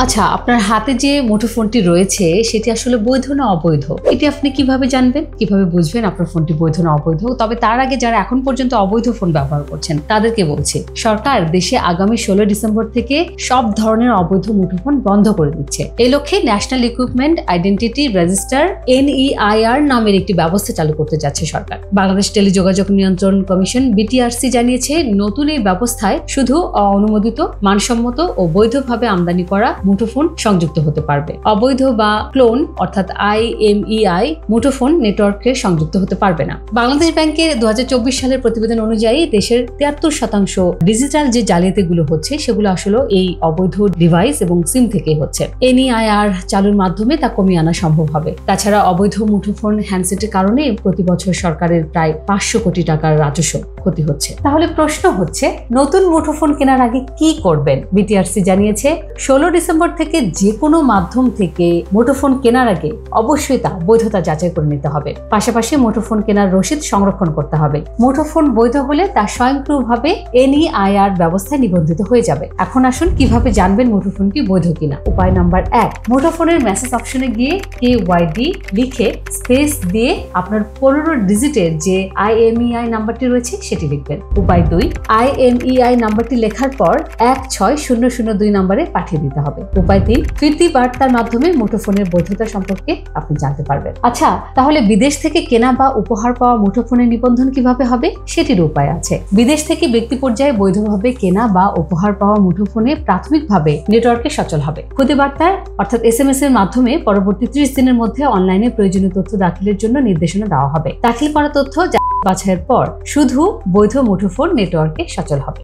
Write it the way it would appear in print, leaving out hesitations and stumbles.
আচ্ছা, আপনার হাতে যে মুঠোফোনটি রয়েছে সেটি আসলে বৈধ না অবৈধ, এটি আপনি কিভাবে জানবেন, কিভাবে বুঝবেন আপনার ফোনটি বৈধ না অবৈধ? তবে তার আগে যারা এখন পর্যন্ত অবৈধ ফোন ব্যবহার করছেন তাদেরকে বলছি, সরকার দেশে আগামী 16 ডিসেম্বর থেকে সব ধরনের অবৈধ মুঠোফোন বন্ধ করে দিচ্ছে। এই লক্ষ্যে national equipment identity register NEIR নামের একটি ব্যবস্থা চালু করতে যাচ্ছে সরকার। বাংলাদেশ টেলিযোগাযোগ নিয়ন্ত্রণ কমিশন BTRC জানিয়েছে, নতুন এই ব্যবস্থায় শুধু অনুমোদিত, মানসম্মত ও বৈধভাবে আমদানি করা মুঠোফোন সংযুক্ত হতে পারবে। অবৈধ বা ক্লোন অর্থাৎ IMEI মুঠোফোন নেটওয়ার্কে সংযুক্ত হতে পারবে না। বাংলাদেশ ব্যাংকের 2024 সালের প্রতিবেদন অনুযায়ী দেশের 73% ডিজিটাল যে জালিয়াতিগুলো হচ্ছে সেগুলো আসলে এই অবৈধ ডিভাইস এবং সিম থেকে হচ্ছে। NEIR চালুর মাধ্যমে তা কমিয়ে আনা সম্ভব হবে। তাছাড়া অবৈধ মুঠোফোন হ্যান্ডসেটের কারণে প্রতি বছর সরকারের প্রায় 500 কোটি টাকার রাজস্ব ক্ষতি হচ্ছে। তাহলে প্রশ্ন হচ্ছে, নতুন মুঠোফোন কেনার আগে কি করবেন? BTRC জানিয়েছে 16 ডিসেম্বর থেকে যে কোনো মাধ্যম থেকে মুঠোফোন কেনার আগে অবশ্যই তা বৈধতা যাচাই করে নিতে হবে। পাশাপাশি মুঠোফোন কেনার রসিদ সংরক্ষণ করতে হবে। মুঠোফোন বৈধ হলে তা স্বয়ংক্রিয়ভাবে NEIR ব্যবস্থায় নিবন্ধিত হয়ে যাবে। এখন আসুন কিভাবে জানবেন মুঠোফোনটি বৈধ কিনা। উপায় নাম্বার 1, মুঠোফোনের মেসেজ অপশনে গিয়ে KYD লিখে স্পেস দিয়ে আপনার 15 ডিজিটের যে IMEI নাম্বারটি রয়েছে সেটি লিখবেন। উপায় 2, IMEI নাম্বারটি লেখার পর 16002 নম্বরে পাঠিয়ে দিতে হবে। উপায় 3, ফিরতি বার্তার মাধ্যমে মুঠোফোনের বৈধতা সম্পর্কে আপনি জানতে পারবেন। আচ্ছা, তাহলে বিদেশ থেকে কেনা বা উপহার পাওয়া মুঠোফোনের নিবন্ধন কিভাবে হবে? সেটির উপায় আছে। বিদেশ থেকে ব্যক্তি পর্যায়ে বৈধভাবে কেনা বা উপহার পাওয়া মুঠোফোনে প্রাথমিকভাবে নেটওয়ার্কে সচল হবে। খুদে বার্তার অর্থাৎ SMS এর মাধ্যমে পরবর্তী 30 দিনের মধ্যে অনলাইনে প্রয়োজনীয় তথ্য দাখিলের জন্য নির্দেশনা দেওয়া হবে। দাখিল করা তথ্য বাছাইয়ের পর শুধু বৈধ মুঠোফোন নেটওয়ার্কে সচল হবে।